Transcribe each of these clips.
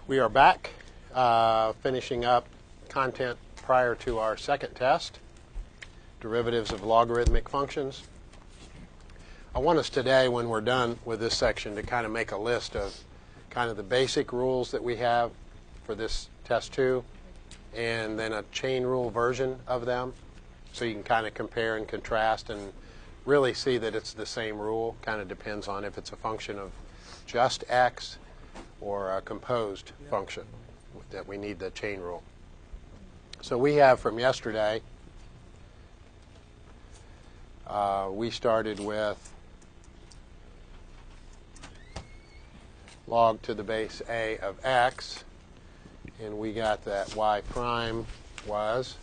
We are back, finishing up content prior to our second test, derivatives of logarithmic functions. I want us today, when we're done with this section, to kind of make a list of kind of the basic rules that we have for this test 2, and then a chain rule version of them, so you can kind of compare and contrast and really see that it's the same rule. Kind of depends on if it's a function of just x or a composed function that we need the chain rule. So we have from yesterday, we started with log to the base a of x, and we got that y prime was,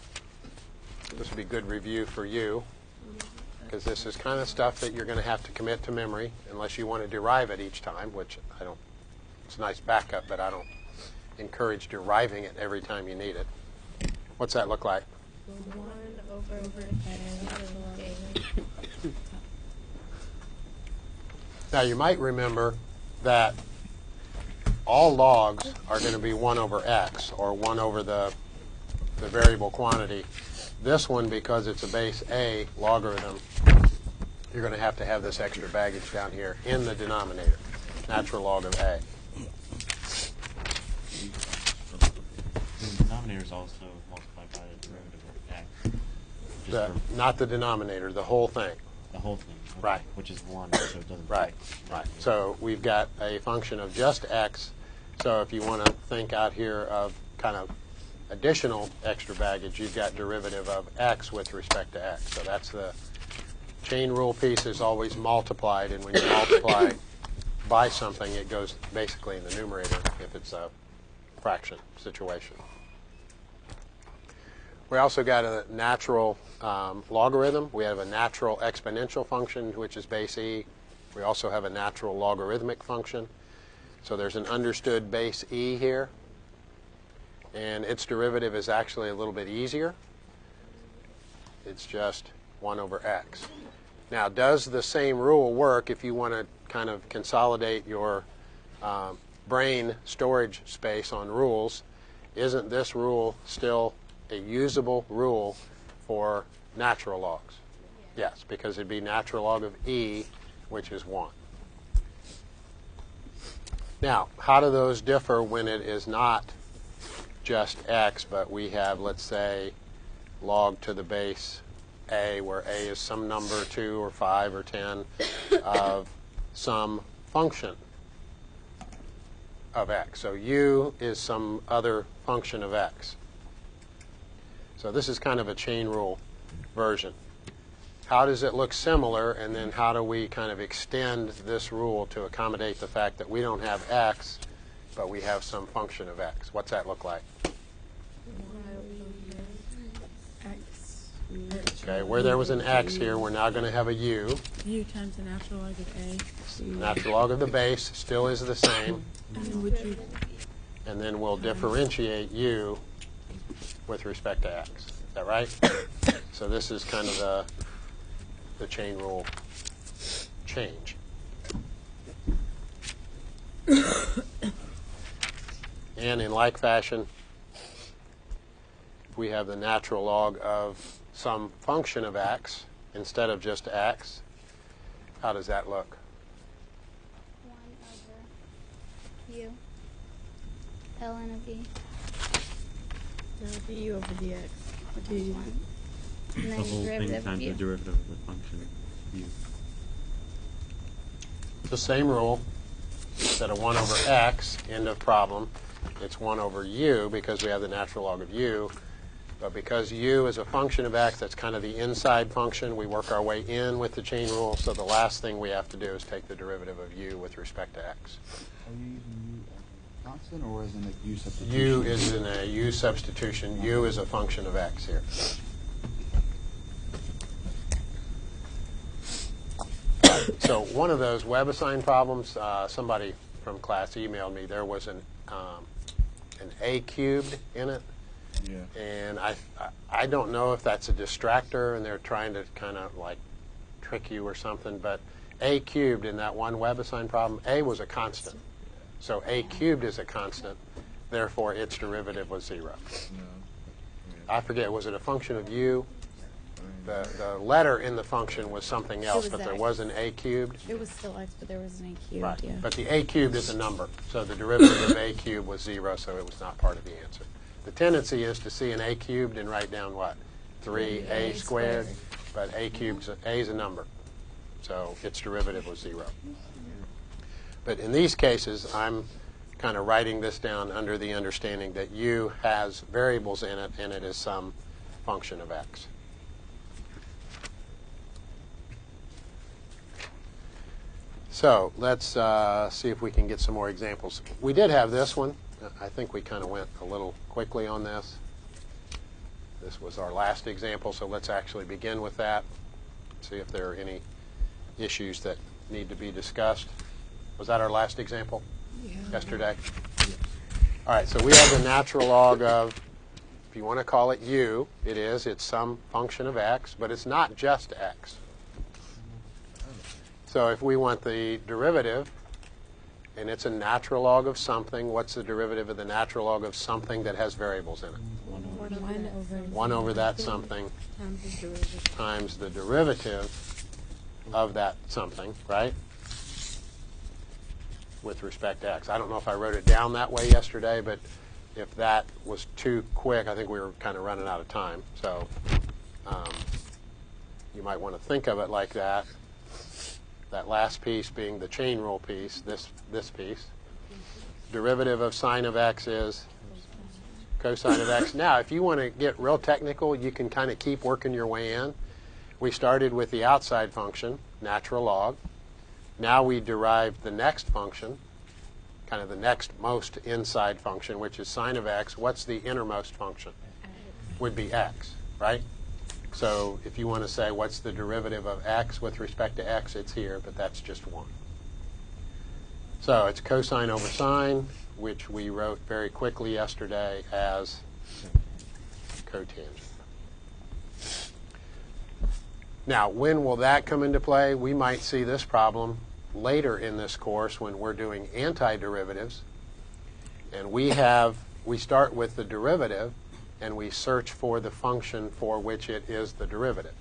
this would be good review for you, because this is kind of stuff that you're going to have to commit to memory unless you want to derive it each time, which I don't. It's a nice backup, but I don't encourage deriving it every time you need it. What's that look like? 1 over a. Now you might remember that all logs are going to be 1 over x, or 1 over the variable quantity. This one, because it's a base a logarithm, you're going to have this extra baggage down here in the denominator, natural log of a. The denominator is also multiplied by the derivative of x. Not the denominator, the whole thing. The whole thing. Okay. Right. Which is 1, so it doesn't. Right. So we've got a function of just x. So if you want to think out here of kind of additional extra baggage, you've got derivative of x with respect to x. So that's the chain rule piece is always multiplied, and when you multiply by something, it goes basically in the numerator if it's a fraction situation. We also got a natural logarithm. We have a natural exponential function, which is base e. We also have a natural logarithmic function. So there's an understood base e here, and its derivative is actually a little bit easier. It's just 1 over x. Now, does the same rule work if you want to kind of consolidate your brain storage space on rules? Isn't this rule still a usable rule for natural logs? Yes, because it'd be natural log of e, which is 1. Now, how do those differ when it is not just x, but we have, let's say, log to the base a, where a is some number 2 or 5 or 10 of some function of x. So u is some other function of x. So this is kind of a chain rule version. How does it look similar, and then how do we kind of extend this rule to accommodate the fact that we don't have x, but we have some function of x? What's that look like? Okay, where there was an x here, we're now going to have a u. U times the natural log of a. Natural log of the base still is the same. And then we'll differentiate u with respect to x. Is that right? So this is kind of the chain rule change. And in like fashion, if we have the natural log of some function of x instead of just x, how does that look? 1 over u, ln of e. No, du over dx. Which is 1. And The then whole thing derivative times of the u. derivative of the function u. The same rule. Instead of 1 over x, end of problem, it's 1 over u because we have the natural log of u. But because u is a function of x, that's kind of the inside function. We work our way in with the chain rule. So the last thing we have to do is take the derivative of u with respect to x. Are you using u as a constant, or is it a u substitution? U is in a u substitution. U is a function of x here. So one of those WebAssign problems, somebody from class emailed me. There was an a cubed in it. Yeah. And I don't know if that's a distractor and they're trying to kind of like trick you or something, but a cubed in that one WebAssign problem, a was a constant. So a cubed is a constant, therefore its derivative was 0. No. I forget, was it a function of u? The letter in the function was something else, was but there x. was an a cubed. It was still x, but there was an a cubed. Right. Yeah. But the a cubed is a number, so the derivative of a cubed was 0, so it was not part of the answer. The tendency is to see an a cubed and write down what? 3a squared, but a cubed, a is a number, so its derivative was 0. But in these cases, I'm kind of writing this down under the understanding that u has variables in it, and it is some function of x. So let's see if we can get some more examples. We did have this one. I think we kind of went a little quickly on this. This was our last example, so let's actually begin with that. See if there are any issues that need to be discussed. Was that our last example yesterday? All right, so we have the natural log of, if you want to call it u, it is. It's some function of x, but it's not just x. So if we want the derivative, and it's a natural log of something, what's the derivative of the natural log of something that has variables in it? 1 over that something times the derivative of that something, right? With respect to x. I don't know if I wrote it down that way yesterday, but if that was too quick, I think we were kind of running out of time. So you might want to think of it like that. That last piece being the chain rule piece, this piece. Derivative of sine of x is cosine of x. Now, if you want to get real technical, you can kind of keep working your way in. We started with the outside function, natural log. Now we derived the next function, kind of the next most inside function, which is sine of x. What's the innermost function? Would be x, right? So if you want to say what's the derivative of x with respect to x, it's here, but that's just 1. So it's cosine over sine, which we wrote very quickly yesterday as cotangent. Now, when will that come into play? We might see this problem later in this course when we're doing antiderivatives. And we start with the derivative, and we search for the function for which it is the derivative.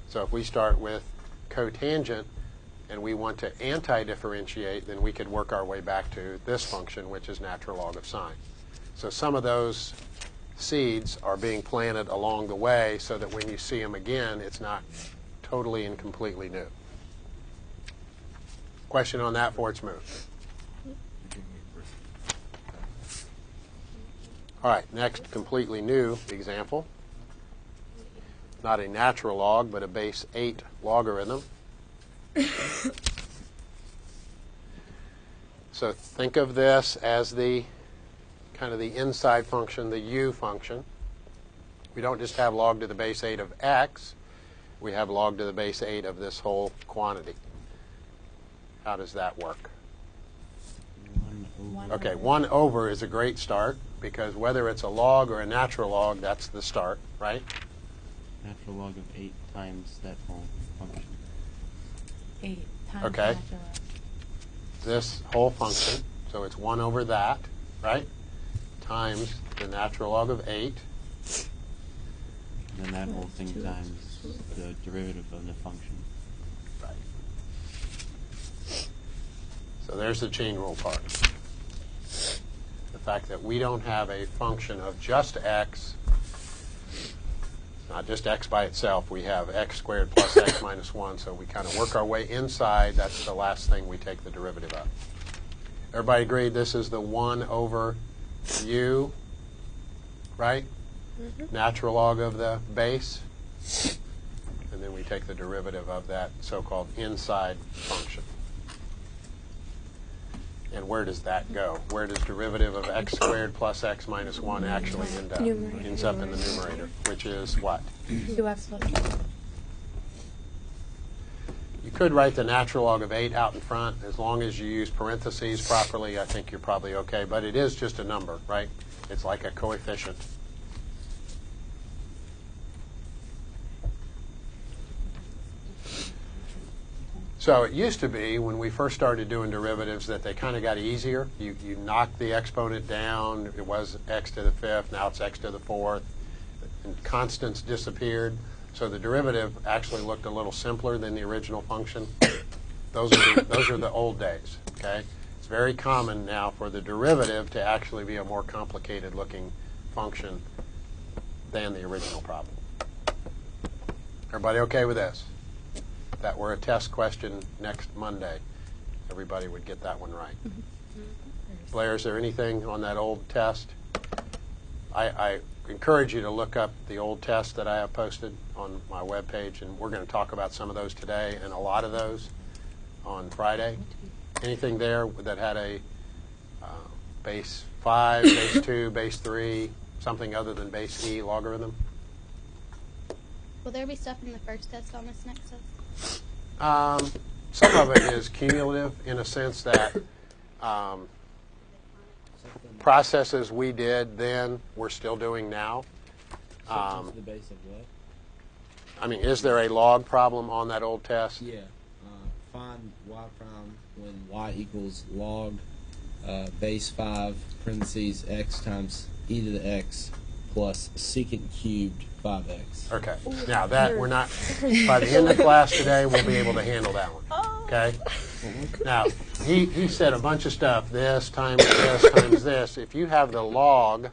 So if we start with cotangent and we want to anti-differentiate, then we could work our way back to this function, which is natural log of sine. So some of those seeds are being planted along the way so that when you see them again, it's not totally and completely new. Question on that before it's moved? All right, next completely new example. Not a natural log, but a base 8 logarithm. So think of this as the kind of the inside function, the u function. We don't just have log to the base 8 of x. We have log to the base 8 of this whole quantity. How does that work? Okay, 1 over is a great start, because whether it's a log or a natural log, that's the start, right? Natural log of 8 times that whole function. 8 times Okay. natural log. This whole function, so it's 1 over that, right? Times the natural log of 8. And then that whole thing times the derivative of the function. Right. So there's the chain rule part. The fact that we don't have a function of just x, not just x by itself. We have x squared plus x minus 1, so we kind of work our way inside. That's the last thing we take the derivative of. Everybody agreed this is the 1 over u, right? Natural log of the base. And then we take the derivative of that so-called inside function. And where does that go? Where does derivative of x squared plus x minus 1 actually end up? Numerator. Ends up in the numerator, which is what? 2x plus 1. You could write the natural log of 8 out in front. As long as you use parentheses properly, I think you're probably okay. But it is just a number, right? It's like a coefficient. So it used to be, when we first started doing derivatives, that they kind of got easier. You knocked the exponent down. It was x to the fifth. Now it's x to the fourth. And constants disappeared. So the derivative actually looked a little simpler than the original function. Those are the old days. Okay? It's very common now for the derivative to actually be a more complicated looking function than the original problem. Everybody okay with this? If that were a test question next Monday, everybody would get that one right. Blair, is there anything on that old test? I encourage you to look up the old test that I have posted on my webpage, and we're going to talk about some of those today and a lot of those on Friday. Anything there that had a base 5, base 2, base 3, something other than base E logarithm? Will there be stuff from the first test on this next test? Some of it is cumulative in a sense that processes we did then we're still doing now. The base of what? I mean, is there a log problem on that old test? Yeah. Find y prime when y equals log base 5 parentheses x times e to the x plus secant cubed 5x. Okay. Now that we're not, by the end of class today, we'll be able to handle that one. Okay? Now, he said a bunch of stuff, this times this times this. If you have the log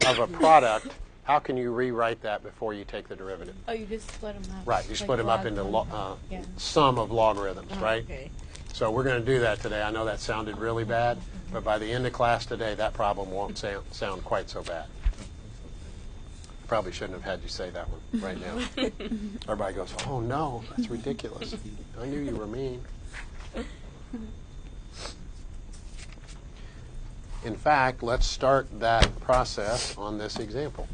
of a product, how can you rewrite that before you take the derivative? Oh, you just split them up. Right, you split them up into yeah. sum of logarithms, right? Okay. So we're going to do that today. I know that sounded really bad, but by the end of class today, that problem won't sound quite so bad. Probably shouldn't have had you say that one right now. Everybody goes, oh no, that's ridiculous. I knew you were mean. In fact, let's start that process on this example.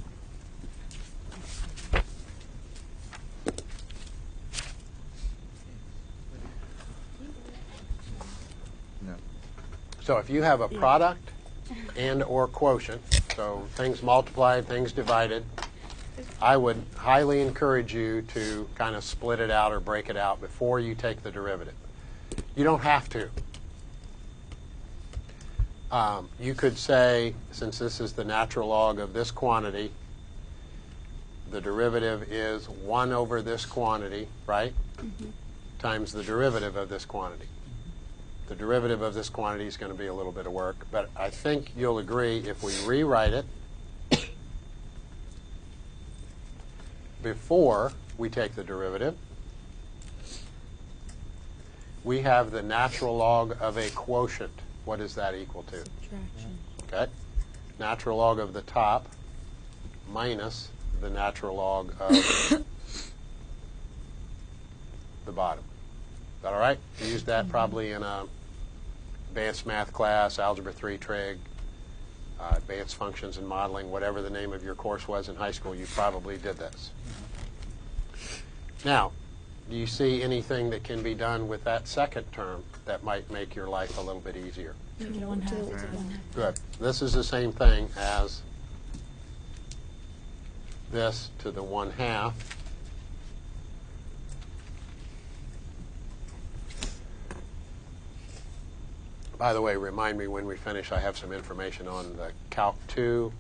No. So if you have a product and or quotient, so things multiplied, things divided, I would highly encourage you to kind of split it out or break it out before you take the derivative. You don't have to. You could say, since this is the natural log of this quantity, the derivative is 1 over this quantity, right? Times the derivative of this quantity. The derivative of this quantity is going to be a little bit of work, but I think you'll agree if we rewrite it before we take the derivative, we have the natural log of a quotient. What is that equal to? Subtraction. Okay. Natural log of the top minus the natural log of the bottom. Is that all right? You used that probably in a advanced math class, algebra 3 trig, advanced functions and modeling, whatever the name of your course was in high school, you probably did this. Now, do you see anything that can be done with that second term that might make your life a little bit easier? One half. Good. This is the same thing as this to the 1/2. By the way, remind me when we finish, I have some information on the Calc 2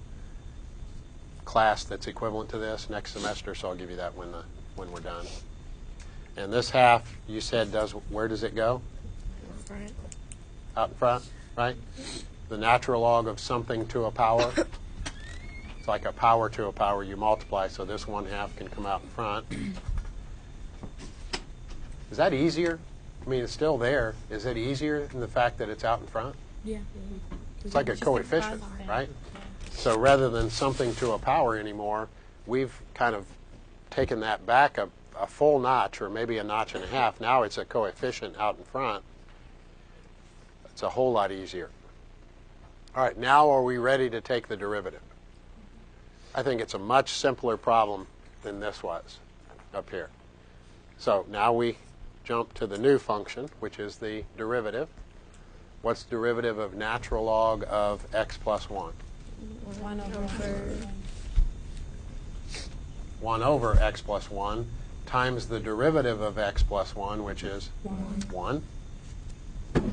class that's equivalent to this next semester, so I'll give you that when we're done. And this half, you said, where does it go? Front. Out in front, right? The natural log of something to a power. It's like a power to a power. You multiply, so this 1/2 can come out in front. Is that easier? I mean, it's still there. Is it easier than the fact that it's out in front? Yeah. It's like a coefficient, right? So rather than something to a power anymore, we've kind of taken that back a full notch, or maybe a notch and a half. Now it's a coefficient out in front. It's a whole lot easier. All right, now are we ready to take the derivative? I think it's a much simpler problem than this was up here. So now we jump to the new function, which is the derivative. What's the derivative of natural log of x plus 1? 1 over 1 over x plus 1 times the derivative of x plus 1, which is 1. If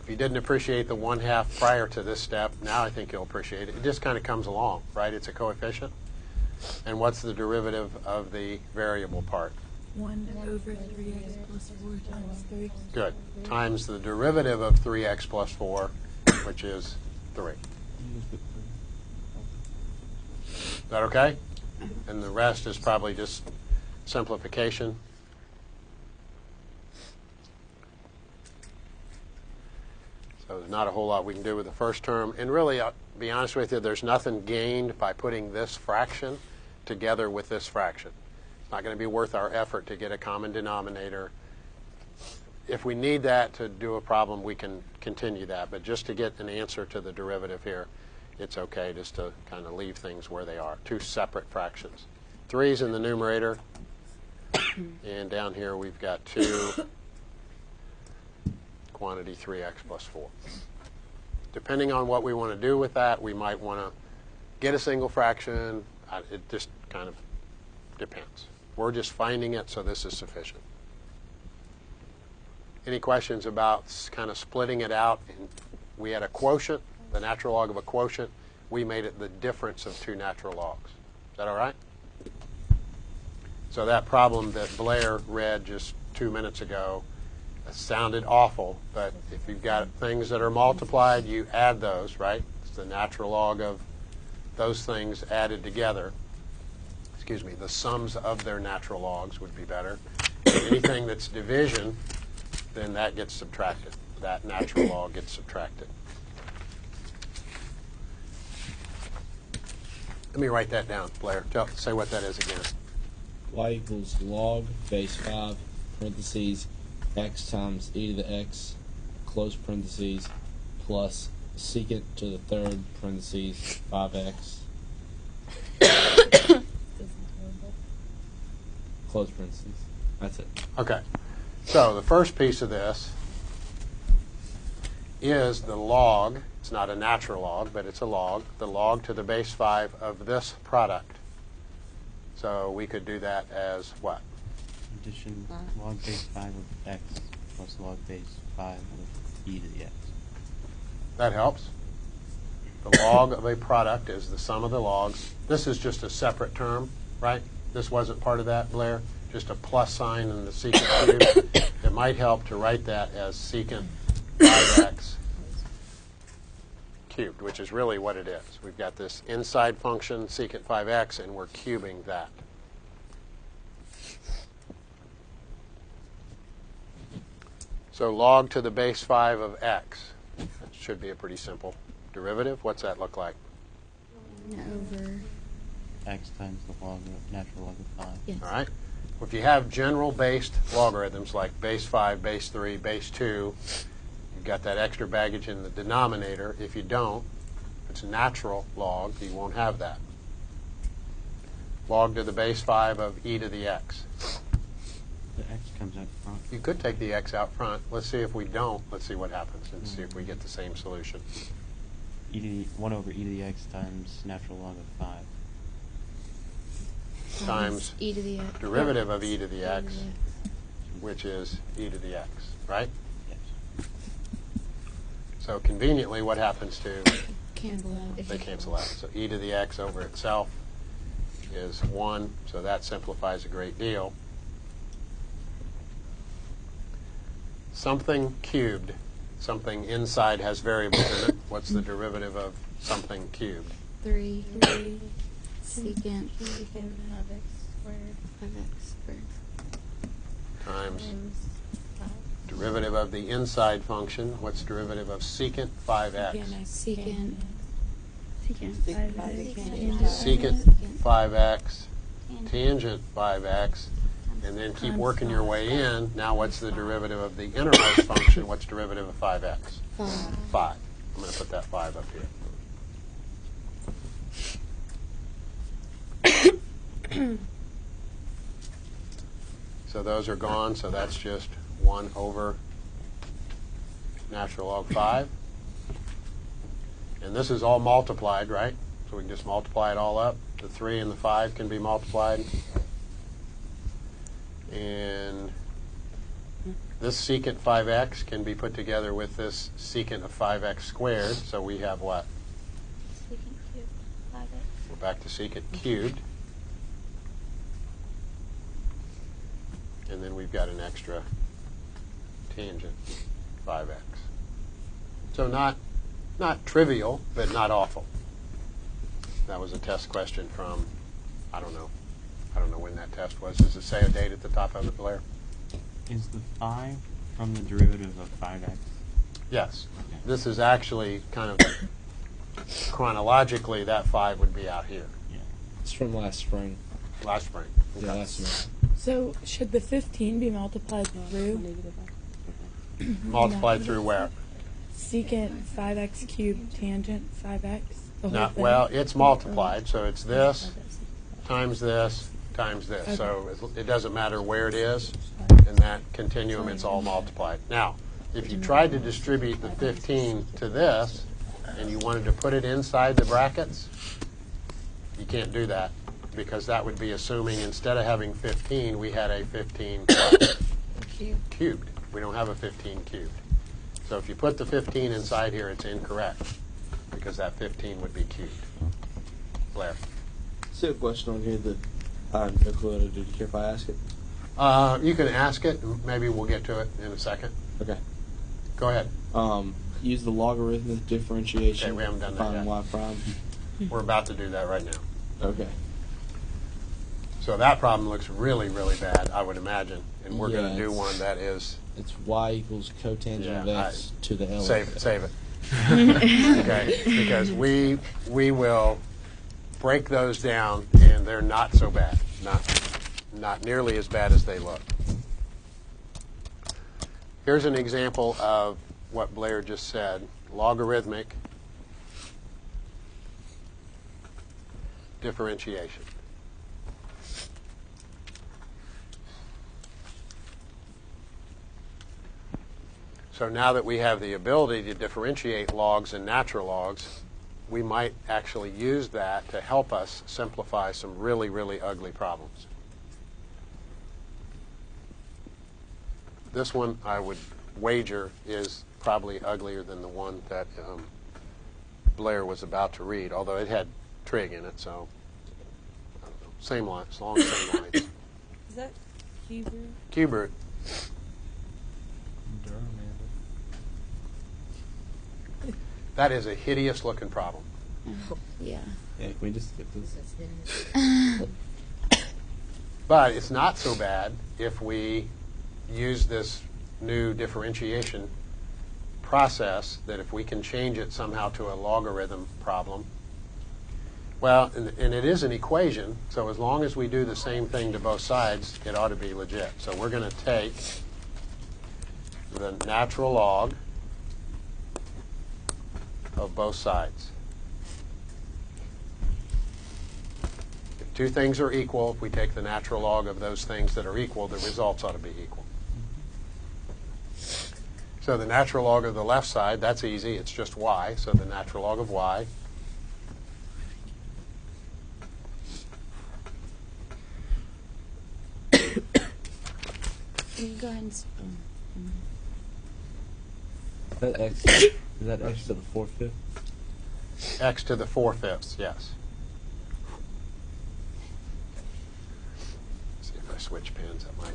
you didn't appreciate the 1/2 prior to this step, now I think you'll appreciate it. It just kind of comes along, right? It's a coefficient. And what's the derivative of the variable part? 1 over 3x plus 4 times 3. Good. Times the derivative of 3x plus 4, which is 3. Is that okay? And the rest is probably just simplification. So there's not a whole lot we can do with the first term. And really, I'll be honest with you, there's nothing gained by putting this fraction together with this fraction. It's not going to be worth our effort to get a common denominator. If we need that to do a problem, we can continue that. But just to get an answer to the derivative here, it's okay just to kind of leave things where they are. Two separate fractions. 3's in the numerator. And down here we've got 2 quantity 3x plus 4. Depending on what we want to do with that, we might want to get a single fraction. It just kind of depends. We're just finding it, so this is sufficient. Any questions about kind of splitting it out? We had a quotient, the natural log of a quotient. We made it the difference of two natural logs. Is that all right? So that problem that Blair read just 2 minutes ago sounded awful, but if you've got things that are multiplied, you add those, right? It's the natural log of those things added together. Excuse me, the sums of their natural logs would be better. Anything that's division, then that gets subtracted. That natural log gets subtracted. Let me write that down, Blair. Say what that is again. Y equals log base 5 parentheses x times e to the x close parentheses plus secant to the third parentheses 5x close parentheses. That's it. Okay. So the first piece of this is the log. It's not a natural log, but it's a log. The log to the base 5 of this product. So we could do that as what? Addition log base 5 of x plus log base 5 of e to the x. That helps. The log of a product is the sum of the logs. This is just a separate term, right? This wasn't part of that, Blair? Just a plus sign in the secant cube. It might help to write that as secant 5x cubed, which is really what it is. We've got this inside function, secant 5x, and we're cubing that. So log to the base 5 of x. That should be a pretty simple derivative. What's that look like? Over. X times the log of natural log of 5. Yes. All right. Well, if you have general based logarithms like base 5, base 3, base 2, you've got that extra baggage in the denominator. If you don't, if it's natural log, you won't have that. Log to the base 5 of e to the x. The x comes out front. You could take the x out front. Let's see if we don't. Let's see what happens and see if we get the same solution. 1 over e to the x times natural log of 5. Times e to the x. Derivative of e to the x, Yeah. which is e to the x, right? Yes. So conveniently, what happens to, Cancel out. they cancel out. So e to the x over itself is 1, so that simplifies a great deal. Something cubed, something inside has variables in it. What's the derivative of something cubed? 3. Secant. of x squared Of x squared. Times times 5. derivative of the inside function. What's derivative of secant 5x? Again, I secant. Secant 5x. Secant 5x, tangent 5x, and then keep working your way in. Now what's the derivative of the innermost function? What's derivative of 5x? 5. I'm going to put that 5 up here. So those are gone, so that's just 1 over natural log 5. And this is all multiplied, right? So we can just multiply it all up. The 3 and the 5 can be multiplied. And this secant 5x can be put together with this secant of 5x squared. So we have what? Secant cubed 5x. We're back to secant cubed. And then we've got an extra tangent 5x. So not trivial, but not awful. That was a test question from, I don't know when that test was. Does it say a date at the top of it, Blair? Is the 5 from the derivative of 5x? Yes. Okay. This is actually kind of chronologically, that 5 would be out here. Yeah. It's from last spring. Last spring. Yeah, last spring. So should the 15 be multiplied through Multiplied through where? secant 5x cubed tangent 5x? The whole No, thing? well, it's multiplied, so it's this times this times this. Okay. So it doesn't matter where it is. In that continuum, it's all multiplied. Now, if you tried to distribute the 15 to this, and you wanted to put it inside the brackets, you can't do that, because that would be assuming instead of having 15, we had a 15 cubed. We don't have a 15 cubed. So if you put the 15 inside here, it's incorrect, because that 15 would be cubed. Blair. See a question on here that I have no clue how to do. Do you care if I ask it? You can ask it, and maybe we'll get to it in a second. Okay. Go ahead. Use the logarithmic differentiation. Okay, we haven't done that find yet. y prime. We're about to do that right now. Okay. So that problem looks really, really bad, I would imagine. And we're going to Yeah, do it's- one that is, It's y equals cotangent of Yeah, x to the L. save it. Okay, because we will break those down, and they're not so bad. Not nearly as bad as they look. Here's an example of what Blair just said. Logarithmic differentiation. So now that we have the ability to differentiate logs and natural logs, we might actually use that to help us simplify some really, really ugly problems. This one, I would wager, is probably uglier than the one that Blair was about to read, although it had trig in it, so I don't know. Same lines, long same lines. Is that Hebrew? Cube root. That is a hideous looking problem. Yeah. Yeah, can we just get this? But it's not so bad if we use this new differentiation process, that if we can change it somehow to a logarithm problem. Well, and it is an equation, so as long as we do the same thing to both sides, it ought to be legit. So we're going to take the natural log of both sides. If two things are equal, if we take the natural log of those things that are equal, the results ought to be equal. So the natural log of the left side, that's easy. It's just y. So the natural log of y Can you go ahead and That x, is that x to the 4/5? x to the 4/5, yes. See if I switch pens, I might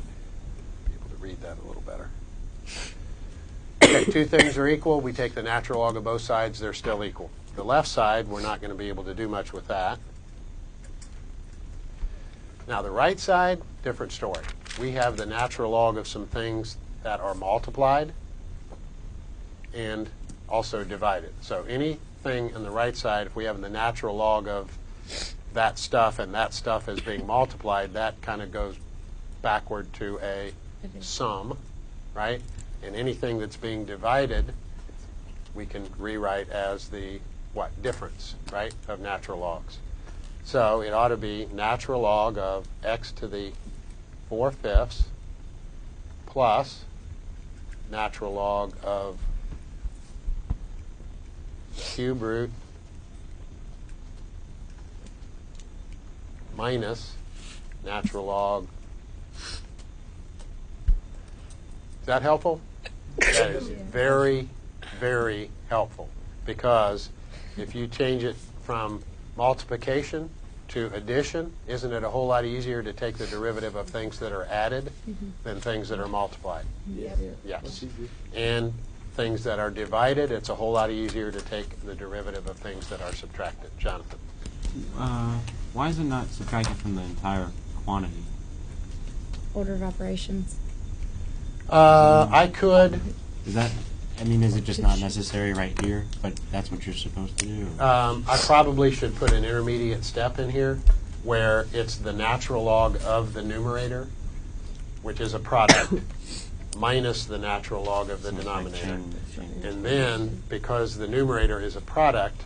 be able to read that a little better. Okay, two things are equal. We take the natural log of both sides. They're still equal. The left side, we're not going to be able to do much with that. Now the right side, different story. We have the natural log of some things that are multiplied and also divided. So anything on the right side, if we have the natural log of that stuff and that stuff is being multiplied, that kind of goes backward to a sum, right? And anything that's being divided, we can rewrite as the, what, difference, right, of natural logs. So it ought to be natural log of x to the 4/5 plus natural log of cube root minus natural log. Is that helpful? That is very, very helpful, because if you change it from multiplication to addition, isn't it a whole lot easier to take the derivative of things that are added than things that are multiplied? Yeah. Yes. That's easy. And things that are divided, it's a whole lot easier to take the derivative of things that are subtracted. Jonathan? Why is it not subtracted from the entire quantity? Order of operations. I could. Is that, I mean, is it just not necessary right here, but that's what you're supposed to do? or- I probably should put an intermediate step in here where it's the natural log of the numerator, which is a product, minus the natural log of the Seems like denominator. change. And then, because the numerator is a product,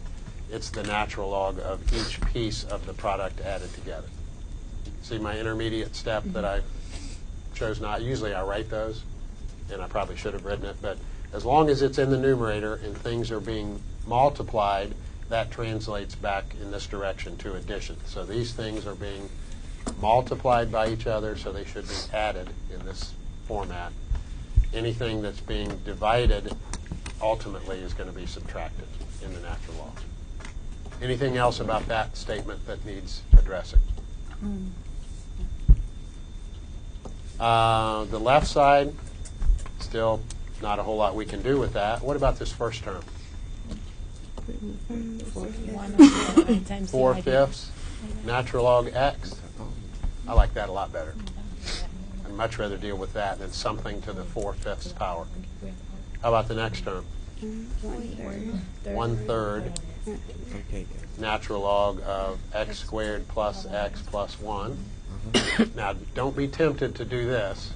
it's the natural log of each piece of the product added together. See my intermediate step that I chose not? Usually I write those, and I probably should have written it, but as long as it's in the numerator and things are being multiplied, that translates back in this direction to addition. So these things are being multiplied by each other, so they should be added in this format. Anything that's being divided ultimately is going to be subtracted in the natural log. Anything else about that statement that needs addressing? The left side, still not a whole lot we can do with that. What about this first term? 1/9 times 4/5 natural log x. I like that a lot better. I'd much rather deal with that than something to the 4/5 power. How about the next term? 1/3 Okay. natural log of x squared plus x plus 1. Now, don't be tempted to do this,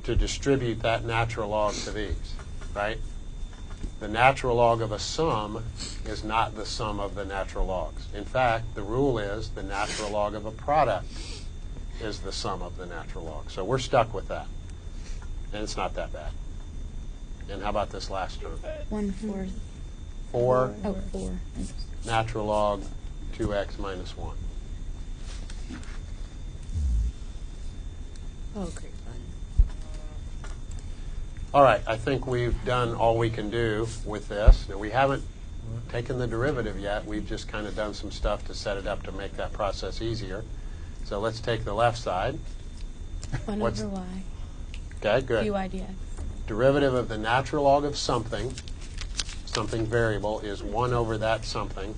to distribute that natural log to these, right? The natural log of a sum is not the sum of the natural logs. In fact, the rule is the natural log of a product is the sum of the natural log. So we're stuck with that. And it's not that bad. And how about this last term? 1/4. 4 Oh, 4. natural log 2x minus 1. Oh, great fun. All right, I think we've done all we can do with this. Now, we haven't taken the derivative yet. We've just kind of done some stuff to set it up to make that process easier. So let's take the left side. 1 What's- over y. Okay, good. dy dx. Derivative of the natural log of something variable, is 1 over that something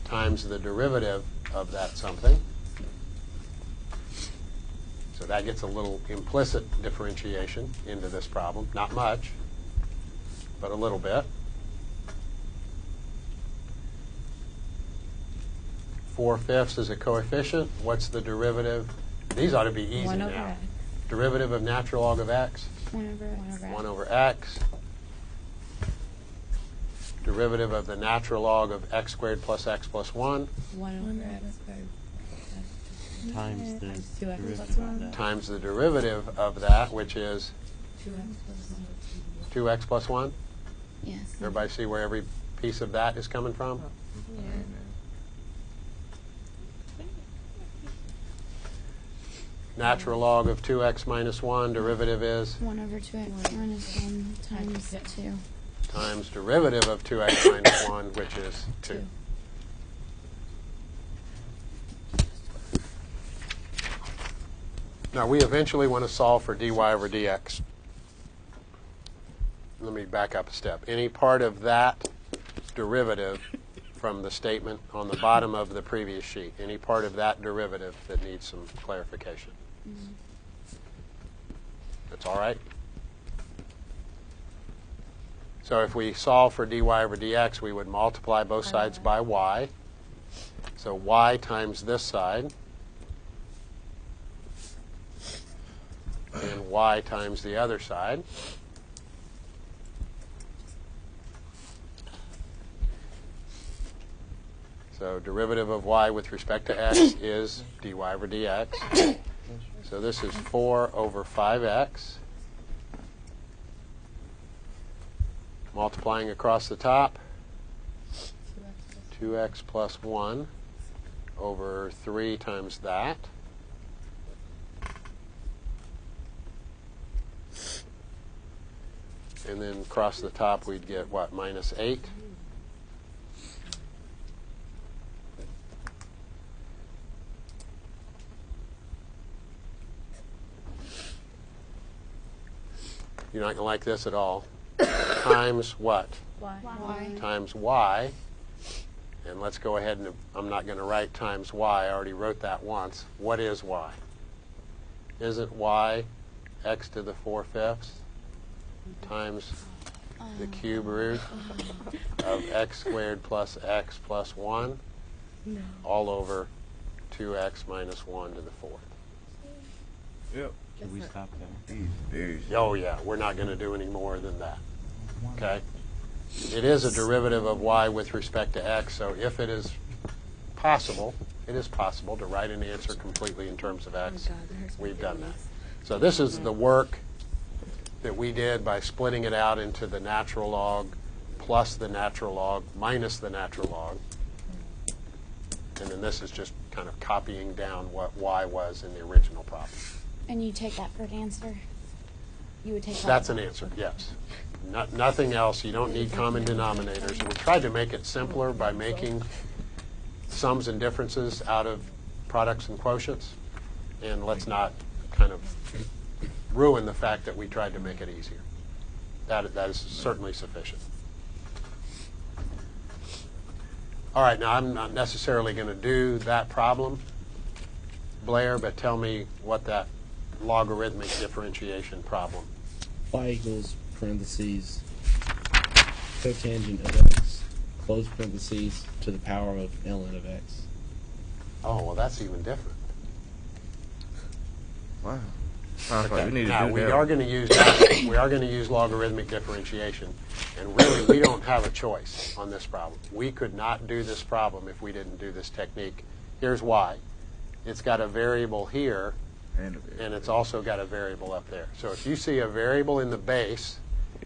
times the derivative of that something. So that gets a little implicit differentiation into this problem. Not much, but a little bit. 4/5 is a coefficient. What's the derivative? These ought to be easy 1 over now. x. Derivative of natural log of x, 1 over x. 1 over x. Derivative of the natural log of x squared plus x plus 1 1 over x squared. Times the 2x derivative plus of 1. that. times the derivative of that, which is 2x plus 1. 2x plus 1. Yes. Everybody see where every piece of that is coming from? Natural log of 2x minus 1, derivative is 1 over 2x minus 1 times 2. times derivative of 2x minus 1, which is 2. Now, we eventually want to solve for dy over dx. Let me back up a step. Any part of that derivative from the statement on the bottom of the previous sheet, any part of that derivative that needs some clarification? That's all right? So if we solve for dy over dx, we would multiply both sides by y. So y times this side, and y times the other side. So derivative of y with respect to x is dy over dx. So this is 4 over 5x. Multiplying across the top, 2x plus 1 over 3 times that. And then across the top, we'd get, what, minus 8? You're not going to like this at all. Times what? Y. Times y. And let's go ahead and, I'm not going to write times y. I already wrote that once. What is y? Isn't y x to the 4/5 times the cube root of x squared plus x plus 1 all over 2x minus 1 to the 4th? Yep. Can we stop there? He's very Oh, yeah, we're not going to do any more than that. Okay? It is a derivative of y with respect to x, so if it is possible, to write an answer completely in terms of x. We've done that. So this is the work that we did by splitting it out into the natural log plus the natural log minus the natural log. And then this is just kind of copying down what y was in the original problem. And you take that for an answer? You would take that? That's an answer, yes. Nothing else. You don't need common denominators. We tried to make it simpler by making sums and differences out of products and quotients. And let's not kind of ruin the fact that we tried to make it easier. That is certainly sufficient. All right, now I'm not necessarily going to do that problem, Blair, but tell me what that logarithmic differentiation problem. Y equals parentheses cotangent of x, close parentheses, to the power of ln of x. Oh, well, that's even different. wow. Sounds like we need to Now, do we that. are going to use that. We are going to use logarithmic differentiation. And really, we don't have a choice on this problem. We could not do this problem if we didn't do this technique. Here's why. It's got a variable here, and it's also got a variable up there. So if you see a variable in the base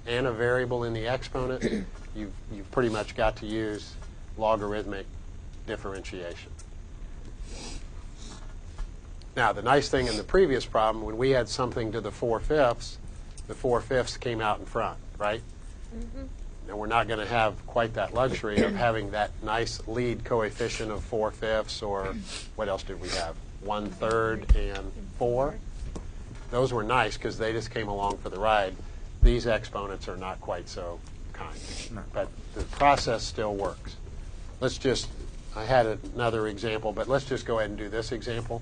and a variable in the exponent, you've pretty much got to use logarithmic differentiation. Now, the nice thing in the previous problem, when we had something to the 4/5, the 4/5 came out in front, right? And we're not going to have quite that luxury of having that nice lead coefficient of 4/5, or what else did we have? 1/3 and 4. Those were nice because they just came along for the ride. These exponents are not quite so kind, but the process still works. Let's just, I had another example, but let's just go ahead and do this example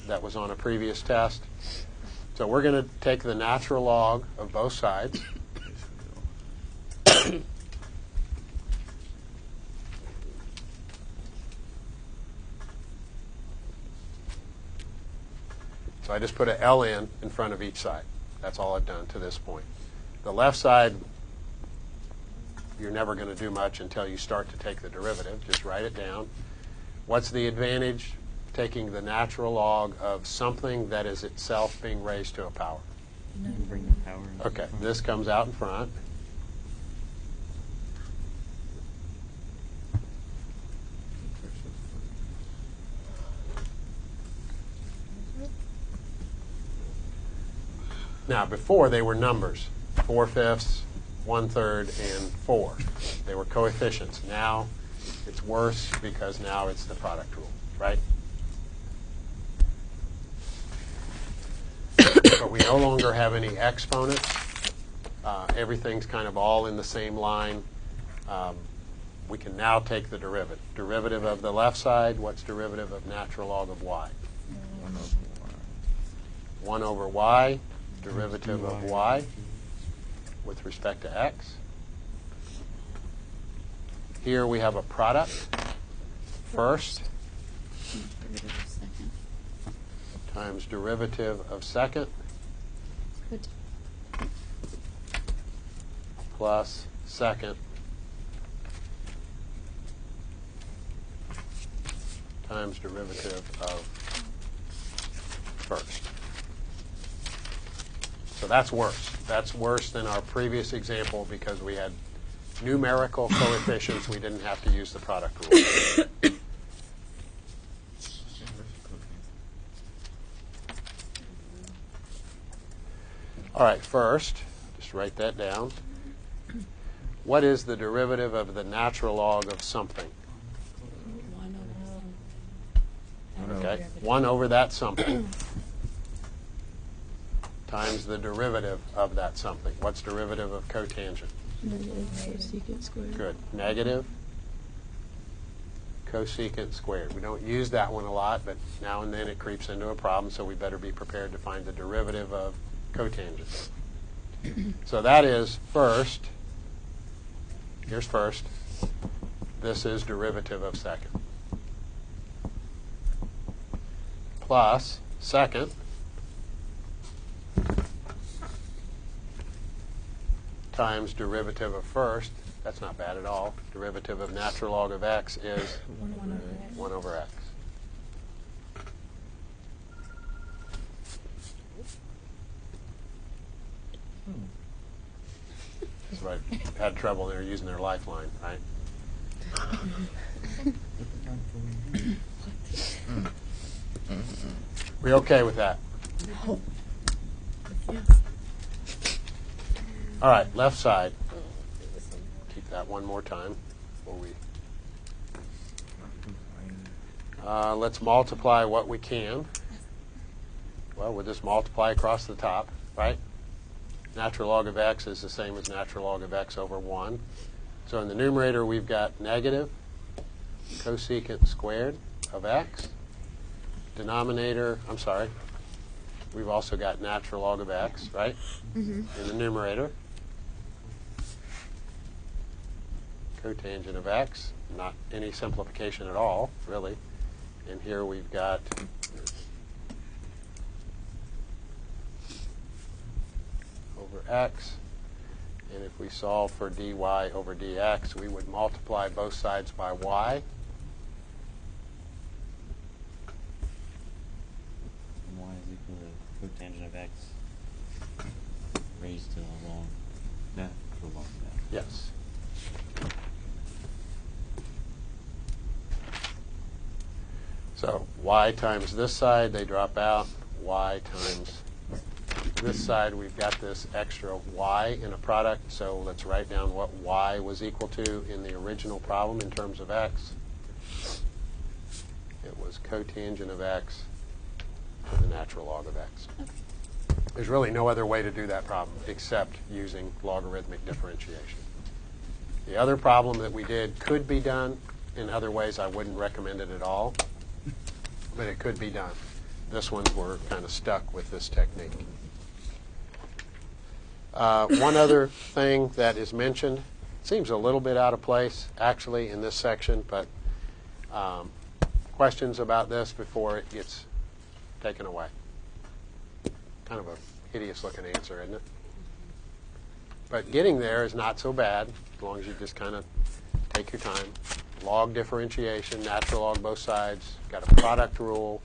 that was on a previous test. So we're going to take the natural log of both sides. So I just put a ln in front of each side. That's all I've done to this point. The left side, you're never going to do much until you start to take the derivative. Just write it down. What's the advantage of taking the natural log of something that is itself being raised to a power? You can bring the power in. Okay, this comes out in front. Now, before they were numbers, 4/5, 1/3, and 4. They were coefficients. Now it's worse because now it's the product rule, right? But we no longer have any exponents. Everything's kind of all in the same line. We can now take the derivative. Derivative of the left side, what's derivative of natural log of y? 1 over y. Derivative of y with respect to x. Here we have a product first times derivative of second plus second times derivative of first. So that's worse. That's worse than our previous example because we had numerical coefficients. We didn't have to use the product rule. All right, first, just write that down. What is the derivative of the natural log of something? 1 over Okay, 1 over that something times the derivative of that something. What's derivative of cotangent? negative cosecant squared. Good. Negative cosecant squared. We don't use that one a lot, but now and then it creeps into a problem, so we better be prepared to find the derivative of cotangent. So that is first. Here's first. This is derivative of second. Plus second times derivative of first. That's not bad at all. Derivative of natural log of x is 1 over x. That's right. Had trouble there using their lifeline, right? We okay with that? All right, left side. Keep that one more time before we. Let's multiply what we can. Well, we'll just multiply across the top, right? Natural log of x is the same as natural log of x over 1. So in the numerator, we've got negative cosecant squared of x. Denominator, I'm sorry, we've also got natural log of x, right? In the numerator. Cotangent of x, not any simplification at all, really. And here we've got over x. And if we solve for dy over dx, we would multiply both sides by y. And y is equal to cotangent of x raised to a long natural log of x. Yes. So y times this side, they drop out. Y times this side, we've got this extra y in a product. So let's write down what y was equal to in the original problem in terms of x. It was cotangent of x to the natural log of x. There's really no other way to do that problem except using logarithmic differentiation. The other problem that we did could be done in other ways. I wouldn't recommend it at all, but it could be done. This one, we're kind of stuck with this technique. One other thing that is mentioned, seems a little bit out of place actually in this section, but questions about this before it gets taken away. Kind of a hideous looking answer, isn't it? But getting there is not so bad as long as you just kind of take your time. Log differentiation, natural log both sides, got a product rule.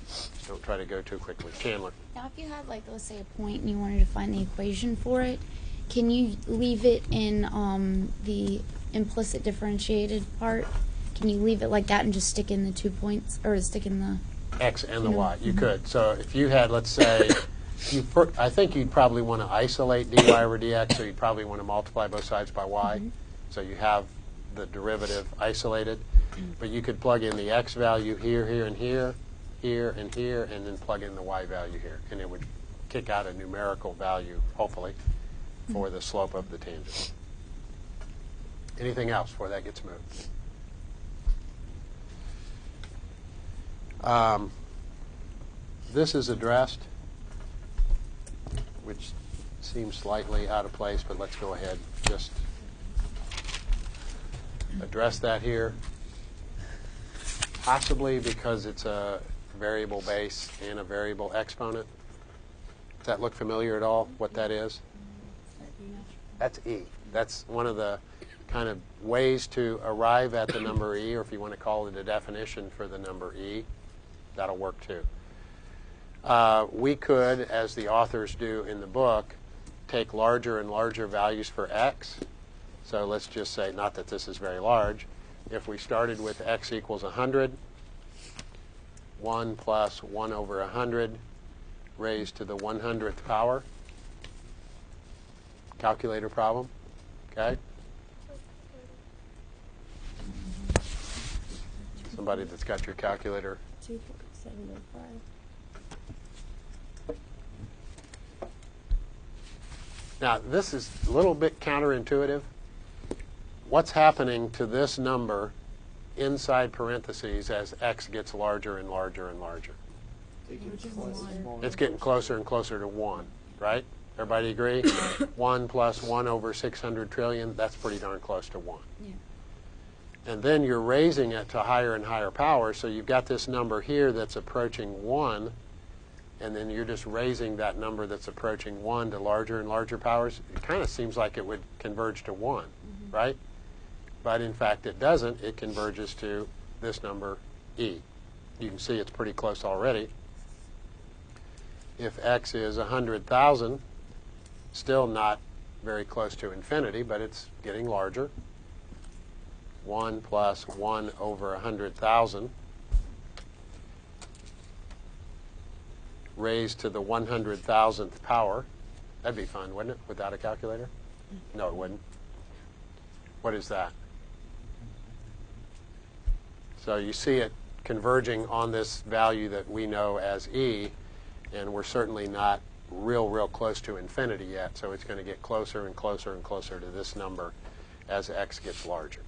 Just don't try to go too quickly. Chandler. Now, if you had, like, let's say a point and you wanted to find the equation for it, can you leave it in the implicit differentiated part? Can you leave it like that and just stick in the 2 points, or stick in the X and the Y. You could. So if you had, let's say, I think you'd probably want to isolate dy over dx, so you'd probably want to multiply both sides by y. So you have the derivative isolated. But you could plug in the x value here, here, and here, here, and here, and then plug in the y value here. And it would kick out a numerical value, hopefully, for the slope of the tangent. Anything else before that gets moved? This is addressed, which seems slightly out of place, but let's go ahead just address that here. Possibly because it's a variable base and a variable exponent. Does that look familiar at all, what that is? That's e. That's one of the kind of ways to arrive at the number e, or if you want to call it a definition for the number e. That'll work too. We could, as the authors do in the book, take larger and larger values for x. So let's just say, not that this is very large, if we started with x equals 100, 1 plus 1 over 100 raised to the 100th power. Calculator problem. Okay? Somebody that's got your calculator. 24705. Now, this is a little bit counterintuitive. What's happening to this number inside parentheses as x gets larger and larger and larger? It's getting closer and closer to 1, right? Everybody agree? 1 plus 1 over 600 trillion, that's pretty darn close to 1. Yeah. And then you're raising it to higher and higher powers, so you've got this number here that's approaching 1, and then you're just raising that number that's approaching 1 to larger and larger powers. It kind of seems like it would converge to 1, right? But in fact it doesn't. It converges to this number, e. You can see it's pretty close already. If x is 100,000, still not very close to infinity, but it's getting larger. 1 plus 1 over 100,000 raised to the 100,000th power. That'd be fun, wouldn't it, without a calculator? No, it wouldn't. What is that? So you see it converging on this value that we know as e, and we're certainly not real close to infinity yet, so it's going to get closer and closer and closer to this number as x gets larger.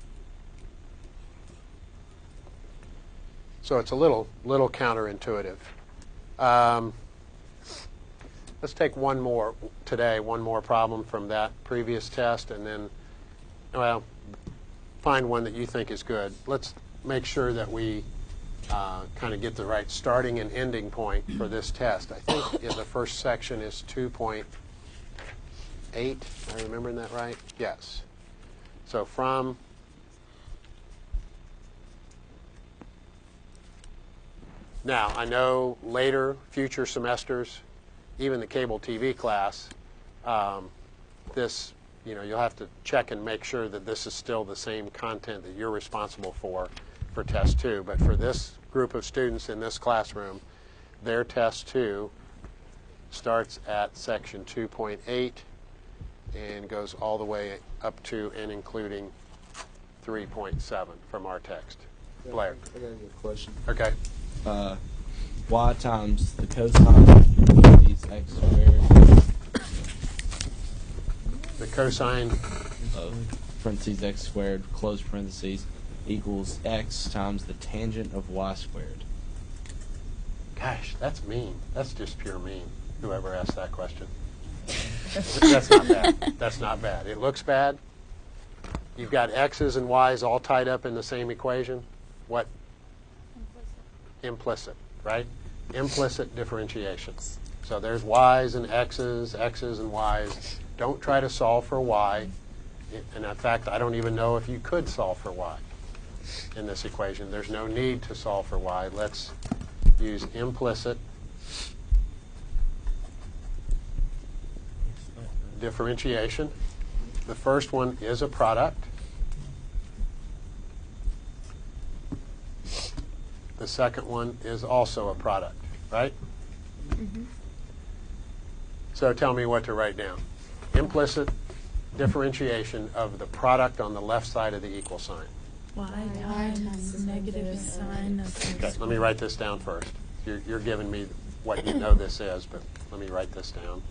So it's a little counterintuitive. Let's take one more problem from that previous test, and then, well, find one that you think is good. Let's make sure that we kind of get the right starting and ending point for this test. I think the first section is 2.8. Am I remembering that right? Yes. So from now, I know later, future semesters, even the cable TV class, this, you'll have to check and make sure that this is still the same content that you're responsible for test 2. But for this group of students in this classroom, their test 2 starts at section 2.8 and goes all the way up to and including 3.7 from our text. Blair. I got a good question. Okay. Y times the cosine of parentheses x squared The cosine of parentheses x squared close parentheses equals x times the tangent of y squared. Gosh, that's mean. That's just pure mean, whoever asked that question. That's not bad. That's not bad. It looks bad. You've got x's and y's all tied up in the same equation. What? Implicit, right? Implicit differentiation. So there's y's and x's and y's. Don't try to solve for y. And in fact, I don't even know if you could solve for y in this equation. There's no need to solve for y. Let's use implicit differentiation. The first one is a product. The second one is also a product, right? Mm-hmm. So tell me what to write down. Implicit differentiation of the product on the left side of the equal sign. Y times the negative sine of Okay, let me write this down first. You're giving me what you know this is, but let me write this down.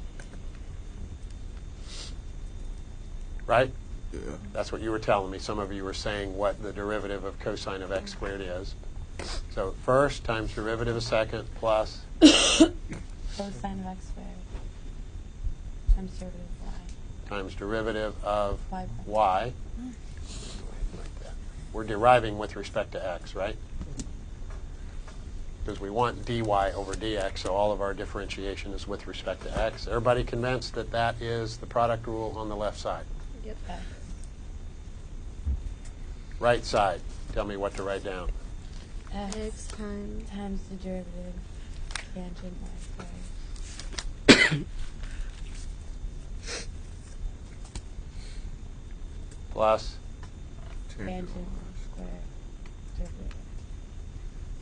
Right? Yeah. That's what you were telling me. Some of you were saying what the derivative of cosine of x squared is. So first times derivative of second plus cosine of x squared times derivative of y. times derivative of Y. y. Like that. We're deriving with respect to x, right? Because we want dy over dx, so all of our differentiation is with respect to x. Everybody convinced that that is the product rule on the left side? Yep. Right side. Tell me what to write down. X times the derivative tangent y squared. Plus Tangent y squared derivative.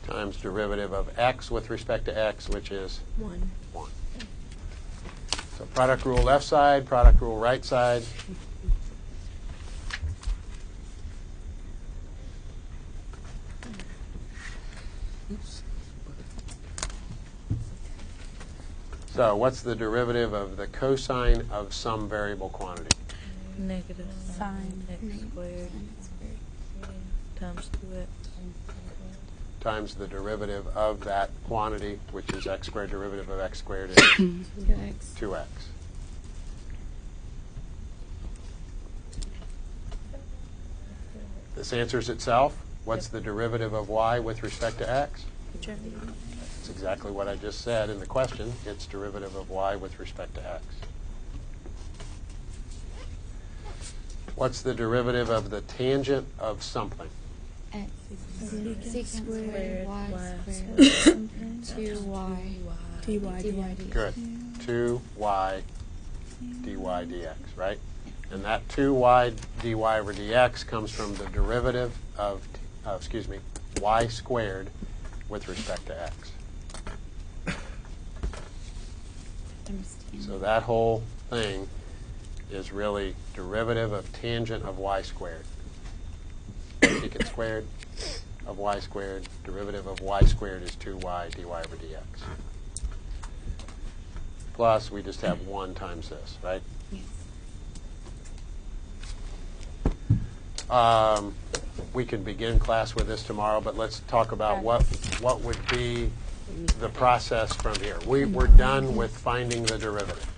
times derivative of x with respect to x, which is 1. 1. So product rule left side, product rule right side. So what's the derivative of the cosine of some variable quantity? Negative Sine x squared times 2x. Times the derivative of that quantity, which is x squared. Derivative of x squared is 2x. 2x. This answers itself. What's the derivative of y with respect to x? That's exactly what I just said in the question. It's derivative of y with respect to x. What's the derivative of the tangent of something? X. Sec squared y squared. 2y. dy dx. Good. 2y dy dx, right? And that 2y dy over dx comes from the derivative of, y squared with respect to x. So that whole thing is really derivative of tangent of y squared. Secant squared of y squared, derivative of y squared is 2y dy over dx. Plus, we just have 1 times this, right? Yes. We can begin class with this tomorrow, but let's talk about what would be the process from here. We're done with finding the derivative.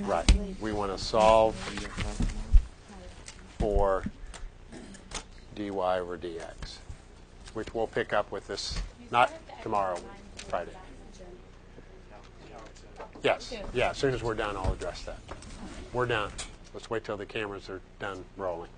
Right. We want to solve for dy over dx, which we'll pick up with this, not tomorrow, Friday. Yes. Yeah, as soon as we're done, I'll address that. We're done. Let's wait till the cameras are done rolling.